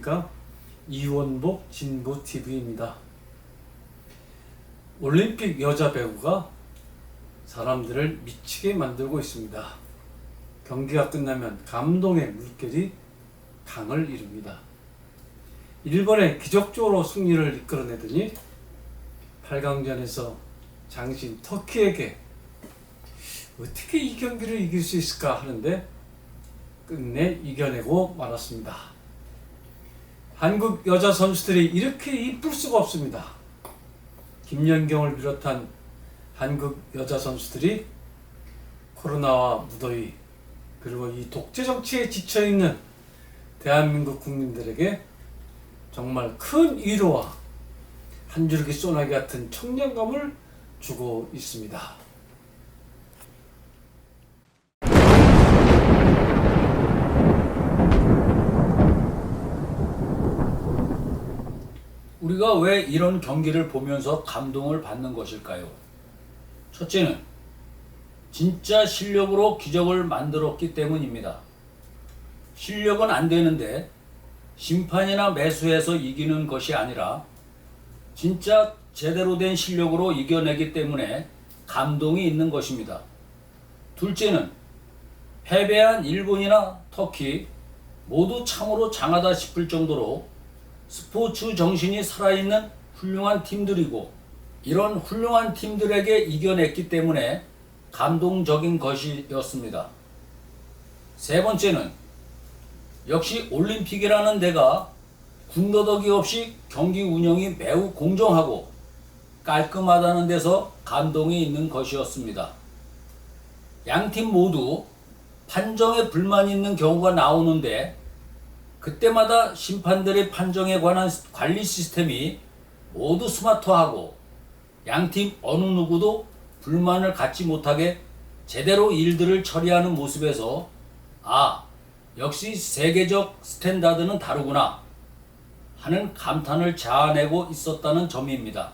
안녕하십니까. 이원복 진보TV입니다. 올림픽 여자 배구가 사람들을 미치게 만들고 있습니다. 경기가 끝나면 감동의 물결이 강을 이룹니다. 일본에 기적적으로 승리를 이끌어내더니 8강전에서 장신 터키에게 어떻게 이 경기를 이길 수 있을까 하는데 끝내 이겨내고 말았습니다. 한국 여자 선수들이 이렇게 이쁠 수가 없습니다. 김연경을 비롯한 한국 여자 선수들이 코로나와 무더위 그리고 이 독재 정치에 지쳐있는 대한민국 국민들에게 정말 큰 위로와 한 줄기 소나기 같은 청량감을 주고 있습니다. 우리가 왜 이런 경기를 보면서 감동을 받는 것일까요? 첫째는 진짜 실력으로 기적을 만들었기 때문입니다. 실력은 안 되는데 심판이나 매수해서 이기는 것이 아니라 진짜 제대로 된 실력으로 이겨내기 때문에 감동이 있는 것입니다. 둘째는 패배한 일본이나 터키 모두 참으로 장하다 싶을 정도로 스포츠 정신이 살아있는 훌륭한 팀들이고 이런 훌륭한 팀들에게 이겨냈기 때문에 감동적인 것이었습니다. 세 번째는 역시 올림픽이라는 데가 군더더기 없이 경기 운영이 매우 공정하고 깔끔하다는 데서 감동이 있는 것이었습니다. 양팀 모두 판정에 불만이 있는 경우가 나오는데 그때마다 심판들의 판정에 관한 관리 시스템이 모두 스마트하고 양팀 어느 누구도 불만을 갖지 못하게 제대로 일들을 처리하는 모습에서 역시 세계적 스탠다드는 다르구나 하는 감탄을 자아내고 있었다는 점입니다.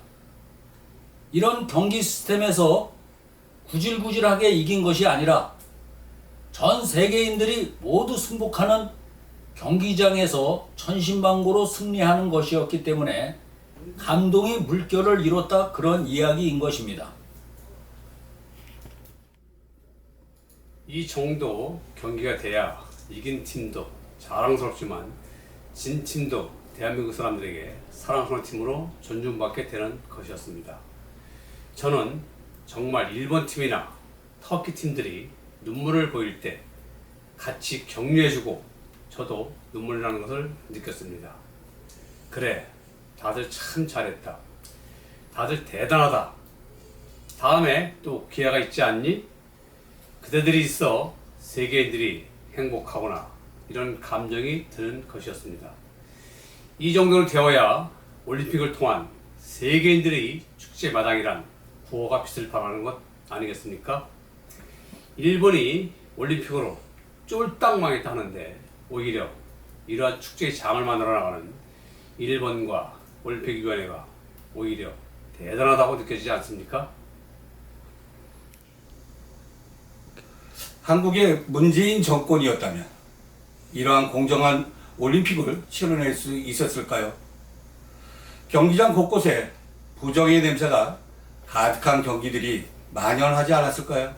이런 경기 시스템에서 구질구질하게 이긴 것이 아니라 전 세계인들이 모두 승복하는 경기장에서 천신만고로 승리하는 것이었기 때문에 감동이 물결을 이뤘다 그런 이야기인 것입니다. 이 정도 경기가 돼야 이긴 팀도 자랑스럽지만 진 팀도 대한민국 사람들에게 사랑스러운 팀으로 존중받게 되는 것이었습니다. 저는 정말 일본 팀이나 터키 팀들이 눈물을 보일 때 같이 격려해주고 저도 눈물 나는 것을 느꼈습니다. 그래, 다들 참 잘했다. 다들 대단하다. 다음에 또 기회가 있지 않니? 그대들이 있어 세계인들이 행복하구나. 이런 감정이 드는 것이었습니다. 이 정도는 되어야 올림픽을 통한 세계인들의 축제 마당이란 구호가 빛을 발하는 것 아니겠습니까? 일본이 올림픽으로 쫄딱 망했다는데 오히려 이러한 축제의 장을 만들어 나가는 일본과 올림픽위원회가 오히려 대단하다고 느껴지지 않습니까? 한국의 문재인 정권이었다면 이러한 공정한 올림픽을 치러낼 수 있었을까요? 경기장 곳곳에 부정의 냄새가 가득한 경기들이 만연하지 않았을까요?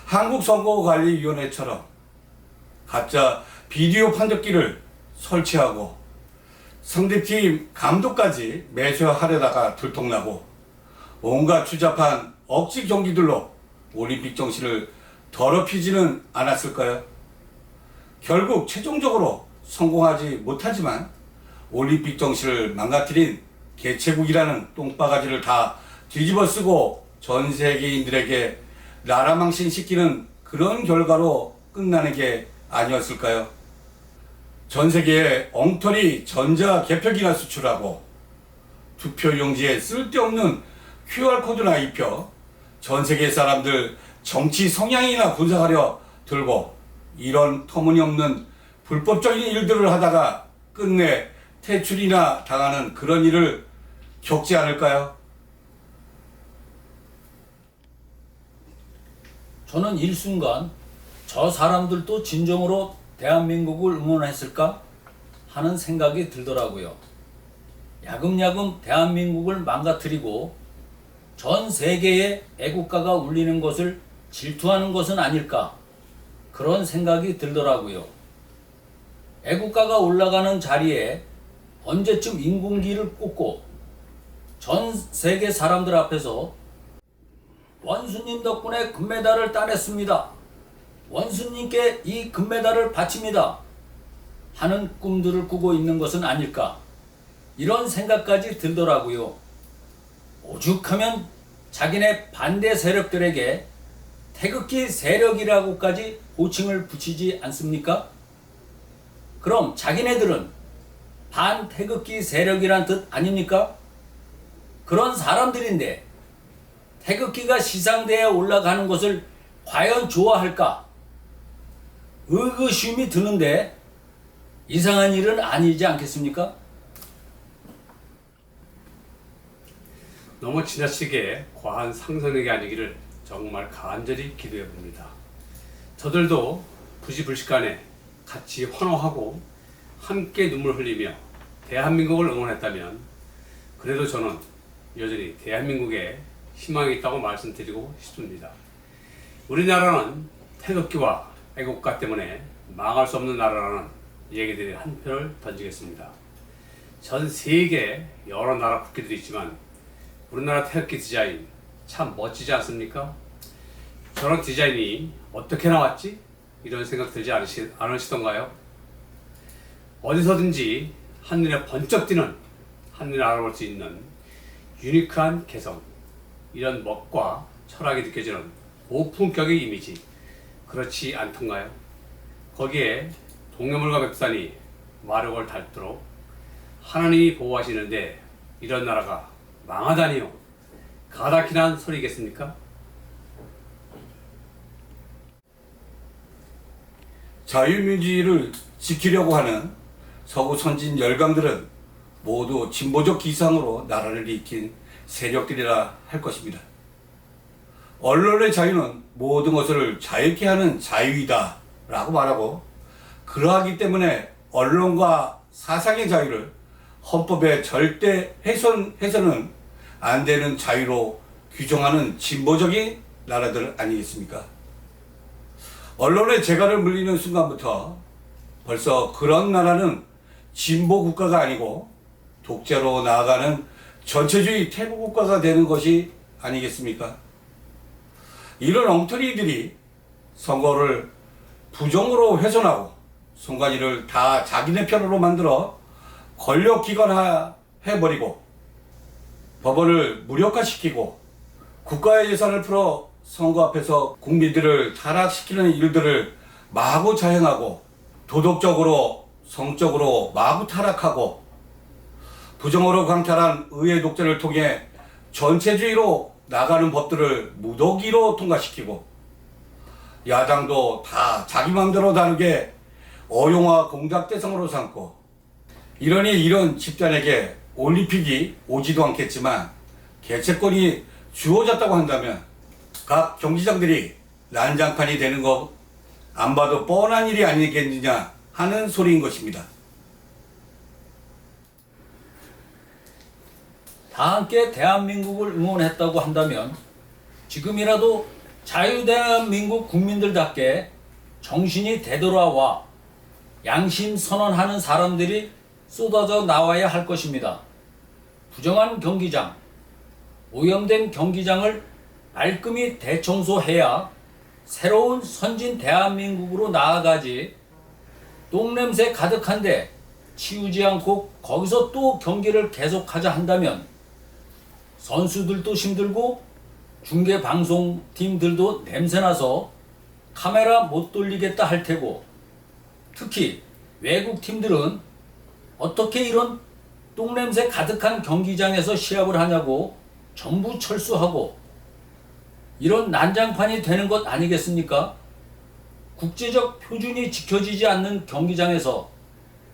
한국선거관리위원회처럼 가짜 비디오 판독기를 설치하고 상대팀 감독까지 매수하려다가 들통나고 온갖 추잡한 억지 경기들로 올림픽 정신을 더럽히지는 않았을까요? 결국 최종적으로 성공하지 못하지만 올림픽 정신을 망가뜨린 개최국이라는 똥바가지를 다 뒤집어 쓰고 전 세계인들에게 나라망신 시키는 그런 결과로 끝나는 게 아니었을까요? 전 세계에 엉터리 전자개표기나 수출하고 투표용지에 쓸데없는 QR코드나 입혀 전 세계 사람들 정치 성향이나 분석하려 들고 이런 터무니없는 불법적인 일들을 하다가 끝내 퇴출이나 당하는 그런 일을 겪지 않을까요? 저는 일순간 저 사람들도 진정으로 대한민국을 응원했을까? 하는 생각이 들더라고요. 야금야금 대한민국을 망가뜨리고 전 세계에 애국가가 울리는 것을 질투하는 것은 아닐까, 그런 생각이 들더라고요. 애국가가 올라가는 자리에 언제쯤 인공기를 꽂고 전 세계 사람들 앞에서 원수님 덕분에 금메달을 따냈습니다, 원수님께 이 금메달을 바칩니다 하는 꿈들을 꾸고 있는 것은 아닐까, 이런 생각까지 들더라고요. 오죽하면 자기네 반대 세력들에게 태극기 세력이라고까지 호칭을 붙이지 않습니까? 그럼 자기네들은 반태극기 세력이란 뜻 아닙니까? 그런 사람들인데 태극기가 시상대에 올라가는 것을 과연 좋아할까? 의구심이 드는데 이상한 일은 아니지 않겠습니까? 너무 지나치게 과한 상상력이 아니기를 정말 간절히 기도해 봅니다. 저들도 부지불식간에 같이 환호하고 함께 눈물 흘리며 대한민국을 응원했다면 그래도 저는 여전히 대한민국에 희망이 있다고 말씀드리고 싶습니다. 우리나라는 태극기와 애국가 때문에 망할 수 없는 나라라는 얘기들이 한 표를 던지겠습니다. 전 세계 여러 나라 국기들이 있지만 우리나라 태극기 디자인 참 멋지지 않습니까? 저런 디자인이 어떻게 나왔지? 이런 생각 들지 않으시던가요? 어디서든지 한눈에 번쩍 띄는, 한눈에 알아볼 수 있는 유니크한 개성, 이런 멋과 철학이 느껴지는 고품격의 이미지, 그렇지 않던가요? 거기에 동해물과 백두산이 마력을 닳도록 하나님이 보호하시는데 이런 나라가 망하다니요, 가다키난 소리겠습니까? 자유민주주의를 지키려고 하는 서구 선진 열강들은 모두 진보적 기상으로 나라를 일으킨 세력들이라 할 것입니다. 언론의 자유는 모든 것을 자유케 하는 자유이다 라고 말하고, 그러하기 때문에 언론과 사상의 자유를 헌법에 절대 해서는 안 되는 자유로 규정하는 진보적인 나라들 아니겠습니까? 언론의 재갈을 물리는 순간부터 벌써 그런 나라는 진보 국가가 아니고 독재로 나아가는 전체주의 태국 국가가 되는 것이 아니겠습니까? 이런 엉터리들이 선거를 부정으로 훼손하고 선관위를 다 자기네 편으로 만들어 권력기관화해버리고 법원을 무력화시키고 국가의 예산을 풀어 선거 앞에서 국민들을 타락시키는 일들을 마구 자행하고 도덕적으로 성적으로 마구 타락하고 부정으로 강탈한 의회 독재를 통해 전체주의로 나가는 법들을 무더기로 통과시키고 야당도 다 자기 마음대로 다르게 어용화 공작 대상으로 삼고, 이러니 이런 집단에게 올림픽이 오지도 않겠지만 개최권이 주어졌다고 한다면 각 경기장들이 난장판이 되는 것 안 봐도 뻔한 일이 아니겠느냐 하는 소리인 것입니다. 다 함께 대한민국을 응원했다고 한다면 지금이라도 자유대한민국 국민들답게 정신이 되돌아와 양심 선언하는 사람들이 쏟아져 나와야 할 것입니다. 부정한 경기장, 오염된 경기장을 말끔히 대청소해야 새로운 선진 대한민국으로 나아가지, 똥냄새 가득한데 치우지 않고 거기서 또 경기를 계속하자 한다면 선수들도 힘들고 중계방송팀들도 냄새나서 카메라 못 돌리겠다 할 테고, 특히 외국 팀들은 어떻게 이런 똥냄새 가득한 경기장에서 시합을 하냐고 전부 철수하고 이런 난장판이 되는 것 아니겠습니까? 국제적 표준이 지켜지지 않는 경기장에서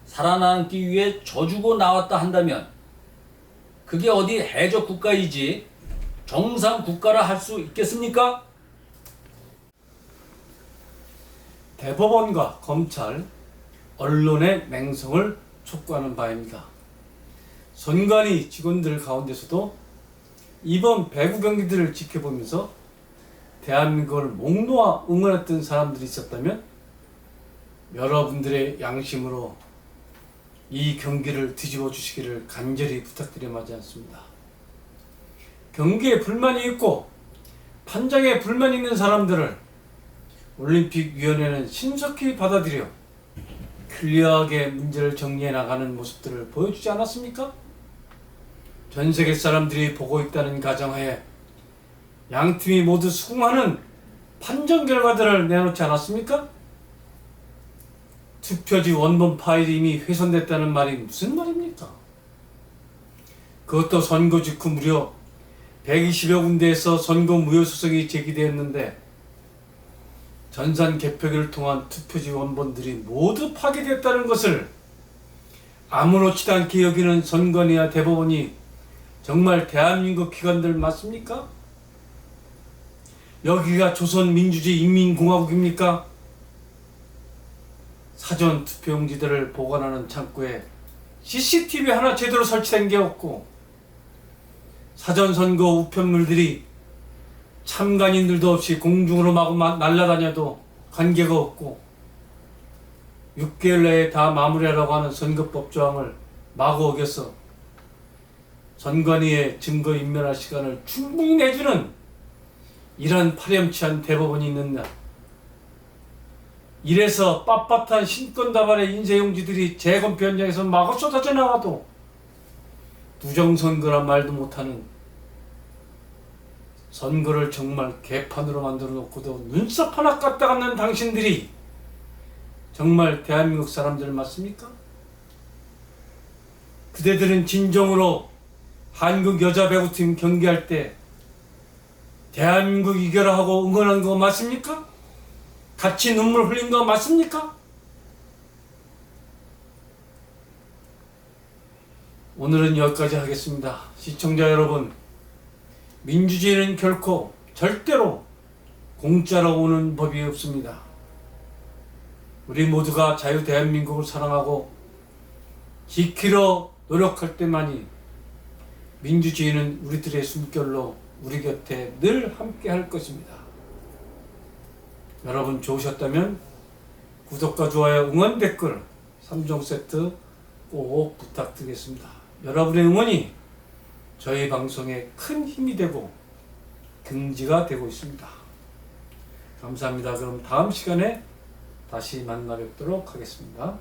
살아남기 위해 져주고 나왔다 한다면 그게 어디 해적 국가이지 정상 국가라 할 수 있겠습니까? 대법원과 검찰, 언론의 맹성을 촉구하는 바입니다. 선관위 직원들 가운데서도 이번 배구 경기들을 지켜보면서 대한민국을 목 놓아 응원했던 사람들이 있었다면 여러분들의 양심으로 이 경기를 뒤집어 주시기를 간절히 부탁드려 마지 않습니다. 경기에 불만이 있고 판정에 불만이 있는 사람들을 올림픽위원회는 신속히 받아들여 클리어하게 문제를 정리해 나가는 모습들을 보여주지 않았습니까? 전 세계 사람들이 보고 있다는 가정하에 양 팀이 모두 수긍하는 판정 결과들을 내놓지 않았습니까? 투표지 원본 파일이 이미 훼손됐다는 말이 무슨 말입니까? 그것도 선거 직후 무려 120여 군데에서 선거 무효 소송이 제기되었는데 전산 개표기를 통한 투표지 원본들이 모두 파괴됐다는 것을 아무렇지도 않게 여기는 선관위와 대법원이 정말 대한민국 기관들 맞습니까? 여기가 조선민주주의 인민공화국입니까? 사전 투표용지들을 보관하는 창고에 CCTV 하나 제대로 설치된 게 없고 사전선거 우편물들이 참관인들도 없이 공중으로 마구 날아다녀도 관계가 없고 6개월 내에 다 마무리하라고 하는 선거법 조항을 마구 어겨서 선관위에 증거 인멸할 시간을 충분히 내주는 이런 파렴치한 대법원이 있는 날, 이래서 빳빳한 신권다발의 인쇄용지들이 재검표 현장에서 마구 쏟아져 나와도 부정선거란 말도 못하는, 선거를 정말 개판으로 만들어 놓고도 눈썹 하나 까딱 않는 당신들이 정말 대한민국 사람들 맞습니까? 그대들은 진정으로 한국 여자 배구팀 경기할 때 대한민국 이겨라 하고 응원한 거 맞습니까? 같이 눈물 흘린 거 맞습니까? 오늘은 여기까지 하겠습니다. 시청자 여러분, 민주주의는 결코 절대로 공짜로 오는 법이 없습니다. 우리 모두가 자유 대한민국을 사랑하고 지키려 노력할 때만이 민주주의는 우리들의 숨결로 우리 곁에 늘 함께 할 것입니다. 여러분 좋으셨다면 구독과 좋아요, 응원 댓글 3종 세트 꼭 부탁드리겠습니다. 여러분의 응원이 저희 방송에 큰 힘이 되고 긍지가 되고 있습니다. 감사합니다. 그럼 다음 시간에 다시 만나 뵙도록 하겠습니다.